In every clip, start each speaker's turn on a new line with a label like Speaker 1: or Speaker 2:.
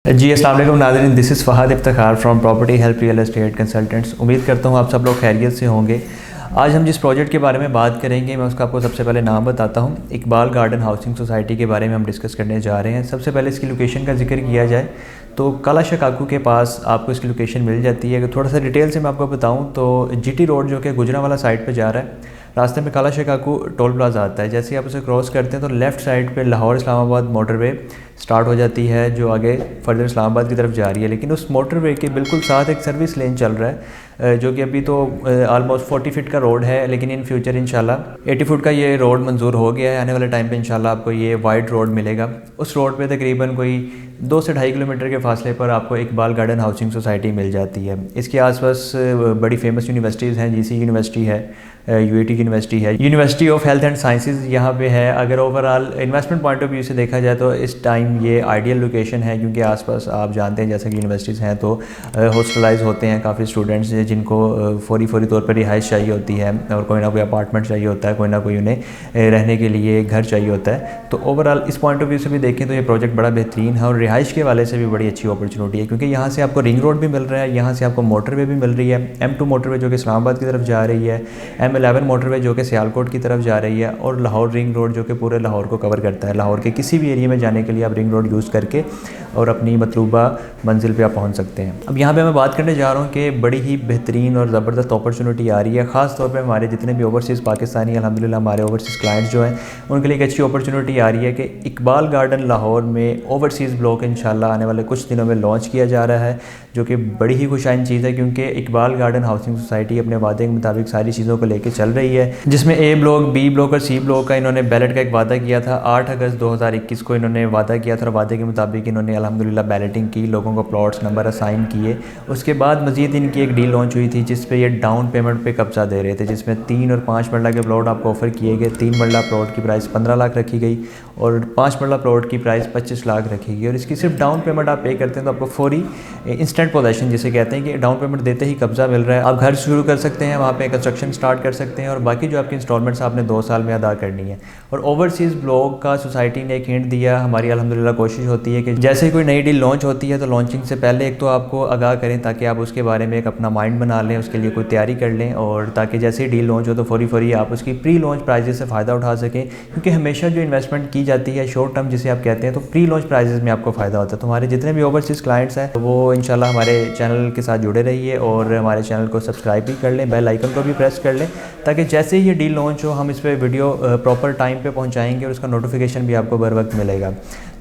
Speaker 1: जी अस्सलाम वालेकुम नाज़रीन, this is Fahd Iftikhar from property help real estate consultants. उम्मीद करता हूँ आप सब लोग खैरियत से होंगे। आज हम जिस प्रोजेक्ट के बारे में बात करेंगे, मैं उसका आपको सबसे पहले नाम बताता हूँ। इकबाल गार्डन हाउसिंग सोसाइटी के बारे में हम डिस्कस करने जा रहे हैं। सबसे पहले इसकी लोकेशन का जिक्र किया जाए तो काला शकाकू के पास आपको इसकी लोकेशन मिल जाती है। अगर थोड़ा सा डिटेल से मैं आपको बताऊँ तो जीटी रोड जो कि गुजरांवाला साइड पर जा रहा है, रास्ते में काला शकाकू टोल प्लाजा आता है। जैसे ही आप उसे क्रॉस करते हैं तो लेफ़्ट साइड पे लाहौर इस्लामाबाद मोटरवे स्टार्ट हो जाती है, जो आगे फर्दर इस्लामाबाद की तरफ जा रही है। लेकिन उस मोटरवे के बिल्कुल साथ एक सर्विस लेन चल रहा है, जो कि अभी तो ऑलमोस्ट 40 फीट का रोड है, लेकिन इन फ्यूचर इंशाल्लाह 80 फुट का ये रोड मंजूर हो गया है। आने वाले टाइम पे इंशाल्लाह आपको ये वाइड रोड मिलेगा। उस रोड पे तकरीबन कोई 2 से 2.5 किलोमीटर के फासले पर आपको इकबाल गार्डन हाउसिंग सोसाइटी मिल जाती है। इसके आसपास बड़ी फेमस यूनिवर्सिटीज़ हैं, जीसी यूनिवर्सिटी है, यूएटी यूनिवर्सिटी है, university of health and sciences यहाँ पे है। अगर overall investment point of view से देखा जाए तो इस टाइम ये आइडियल लोकेशन है, क्योंकि आसपास आप जानते हैं जैसे कि यूनिवर्सिटीज़ हैं तो हॉस्टलाइज होते हैं काफ़ी स्टूडेंट्स, जिनको फौरी तौर पर रिहाइश चाहिए होती है और कोई ना कोई अपार्टमेंट चाहिए होता है, कोई ना कोई उन्हें रहने के लिए घर चाहिए होता है। तो ओवरऑल इस पॉइंट ऑफ व्यू से भी देखें तो ये प्रोजेक्ट बड़ा बेहतरीन है और रिहाइश के वाले से भी बड़ी अच्छी अपॉर्चुनिटी है, क्योंकि यहाँ से आपको रिंग रोड भी मिल रहा है, यहाँ से आपको मोटरवे भी मिल रही है, M2 मोटरवे जो कि इस्लामाबाद की तरफ जा रही है, M11 मोटरवे जो कि सियालकोट की तरफ जा रही है, और लाहौर रिंग रोड जो कि पूरे लाहौर को कवर करता है। लाहौर के किसी भी एरिया में जाने के लिए आप रिंग रोड यूज़ करके और अपनी मतलूबा मंजिल पे आप पहुंच सकते हैं। अब यहाँ पे मैं बात करने जा रहा हूँ कि बड़ी ही बेहतरीन और ज़बरदस्त अपॉर्चुनिटी आ रही है, ख़ास तौर पे हमारे जितने भी ओवरसीज़ पाकिस्तानी अल्हम्दुलिल्लाह हमारे ओवरसीज़ क्लाइंट्स जो हैं उनके लिए एक अच्छी अपॉर्चुनिटी आ रही है कि इकबाल गार्डन लाहौर में ओवरसीज़ ब्लॉक इंशाल्लाह आने वाले कुछ दिनों में लॉन्च किया जा रहा है, जो कि बड़ी ही खुशाइन चीज़ है, क्योंकि इकबाल गार्डन हाउसिंग सोसाइटी अपने वादे के मुताबिक सारी चीज़ों को लेकर चल रही है, जिसमें ए ब्लॉक, बी ब्लॉक और सी ब्लॉक का इन्होंने बैलेट का एक वादा किया था। 8 अगस्त 2021 को इन्होंने वादा किया था और वादे के मुताबिक इन्होंने अल्हम्दुलिल्लाह बैलेटिंग की, लोगों को प्लॉट्स नंबर असाइन किए। उसके बाद मज़ीद इनकी एक डील लॉन्च हुई थी जिस पे ये डाउन पेमेंट पे कब्जा दे रहे थे, जिसमें 3 और 5 मरला के प्लॉट आपको ऑफर किए गए। 3 मरला प्लॉट की प्राइस 15 लाख रखी गई और 5 मरला प्लॉट की प्राइस 25 लाख रखी गई, और इसकी सिर्फ डाउन पेमेंट आप पे करते हैं तो आपको फौरी इंस्टेंट पोजेशन जिसे कहते हैं कि डाउन पेमेंट देते ही कब्जा मिल रहा है। आप घर शुरू कर सकते हैं, वहाँ पे कंस्ट्रक्शन स्टार्ट कर सकते हैं और बाकी जो आपकी इंस्टॉलमेंट्स आपने 2 साल में अदा करनी है। और ओवरसीज़ ब्लॉक का सोसाइटी ने एक हिंट दिया, हमारी अल्हम्दुलिल्लाह कोशिश होती है कि जैसे ही कोई नई डील लॉन्च होती है तो लॉन्चिंग से पहले एक तो आपको आगाह करें ताकि आप उसके बारे में एक अपना माइंड बना लें, उसके लिए कोई तैयारी कर लें, और ताकि जैसे ही डील लॉन्च हो तो फौरी आप उसकी प्री लॉन्च प्राइजेस से फ़ायदा उठा सकें, क्योंकि हमेशा जो इन्वेस्टमेंट की जाती है शॉर्ट टर्म जिसे आप कहते हैं तो प्री लॉन्च प्राइजेस में आपको फ़ायदा होता है। तो हमारे जितने भी ओवरसीज़ क्लाइंट्स हैं वो इंशाल्लाह हमारे चैनल के साथ जुड़े रहिए और हमारे चैनल को सब्सक्राइब भी कर लें, बेल आइकन को भी प्रेस कर लें, ताकि जैसे ही ये डील लॉन्च हो हम इस पर वीडियो प्रॉपर टाइम पे पहुंचाएंगे और उसका नोटिफिकेशन भी आपको बर वक्त मिलेगा।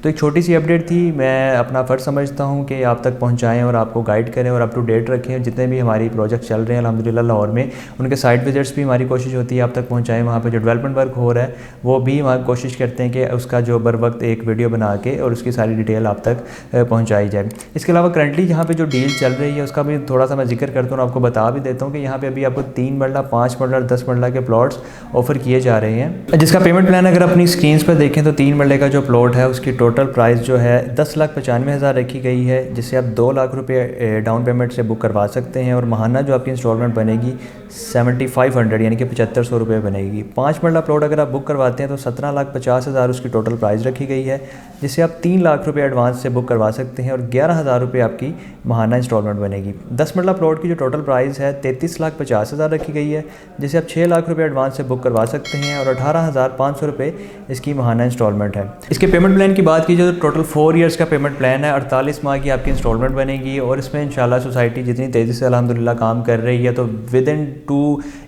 Speaker 1: तो एक छोटी सी अपडेट थी, मैं अपना फ़र्ज़ समझता हूँ कि आप तक पहुँचाएँ और आपको गाइड करें और अप टू डेट रखें। जितने भी हमारी प्रोजेक्ट चल रहे हैं अल्हम्दुलिल्लाह लाहौर में, उनके साइट विजिट्स भी हमारी कोशिश होती है आप तक पहुँचाएँ। वहाँ पे जो डेवलपमेंट वर्क हो रहा है वो भी वहाँ कोशिश करते हैं कि उसका जो बर वक्त एक वीडियो बना के और उसकी सारी डिटेल आप तक पहुँचाई जाए। इसके अलावा करंटली यहाँ पर जो डील चल रही है उसका भी थोड़ा सा मैं जिक्र करता हूँ और आपको बता भी देता हूँ कि यहाँ पर अभी आपको 3 मरला, 5 मरला, 10 मरला के प्लॉट्स ऑफ़र किए जा रहे हैं, जिसका पेमेंट प्लान अगर अपनी स्क्रीन पर देखें तो 3 मरले का जो प्लॉट है उसकी टोटल प्राइस जो है 10,95,000 रखी गई है, जिससे आप 2 लाख रुपये डाउन पेमेंट से बुक करवा सकते हैं और महाना जो आपकी इंस्टॉलमेंट बनेगी 7500 यानी कि 7500 रुपये बनेगी। 5 मरला प्लॉट अगर आप बुक करवाते हैं तो 17,50,000 उसकी टोटल प्राइस रखी गई है, जिससे आप 3 लाख रुपये एडवांस से बुक करवा सकते हैं और 11,000 रुपये आपकी महाना इंस्टॉलमेंट बनेगी। 10 मरला प्लॉट की जो टोटल प्राइस है 33,50,000 रखी गई है, जिसे आप 6 लाख रुपये एडवांस से बुक करवा सकते हैं और 18,500 रुपये इसकी महाना इंस्टॉलमेंट है। इसके पेमेंट प्लान की बात की जाए तो टोटल 4 ईयर्स का पेमेंट प्लान है, 48 माह की आपकी इंस्टॉलमेंट बनेगी और इसमें इंशाल्लाह सोसाइटी जितनी तेज़ी से अल्हम्दुलिल्लाह काम कर रही है तो विद इन 2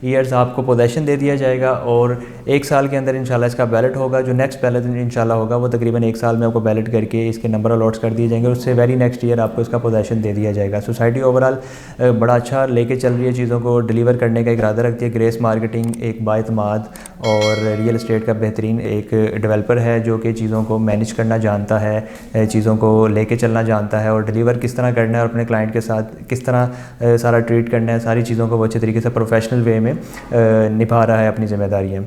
Speaker 1: ईयर्स आपको पोजेशन दे दिया जाएगा और 1 साल के अंदर इंशाल्लाह इसका बैलेट होगा। जो नेक्स्ट बैलेट इंशाल्लाह होगा वो तकरीबन 1 साल में आपको बैलेट करके इसके नंबर अलॉट्स कर दिए जाएंगे और उससे वेरी नेक्स्ट ईयर आपको इसका पोजेशन दे दिया जाएगा। सोसाइटी ओवरऑल बड़ा अच्छा लेके चल रही है, चीज़ों को डिलीवर करने का इरादा रखती है। ग्रेस मार्केटिंग एक बाएतमाद और रियल एस्टेट का बेहतरीन एक डेवलपर है जो कि चीज़ों को मैनेज करना जानता है, चीज़ों को लेके चलना जानता है और डिलीवर किस तरह करना है और अपने क्लाइंट के साथ किस तरह सारा ट्रीट करना है, सारी चीज़ों को वो अच्छे तरीके से प्रोफेशनल वे में निभा रहा है अपनी ज़िम्मेदारियाँ।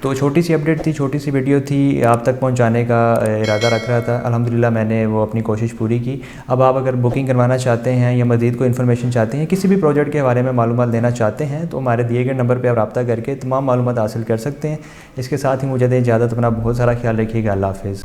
Speaker 1: तो छोटी सी अपडेट थी, छोटी सी वीडियो थी, आप तक पहुंचाने का इरादा रख रहा था। अल्हम्दुलिल्लाह मैंने वो अपनी कोशिश पूरी की। अब आप अगर बुकिंग करवाना चाहते हैं या मज़ीद कोई इन्फॉर्मेशन चाहते हैं, किसी भी प्रोजेक्ट के बारे में मालूमात लेना चाहते हैं तो हमारे दिए गए नंबर पर आप रब्ता करके तमाम मालूमात हासिल कर सकते हैं। इसके साथ ही मुझे दे इजाज़त, अपना बहुत सारा ख्याल रखिएगा। अल्लाह हाफ़िज़।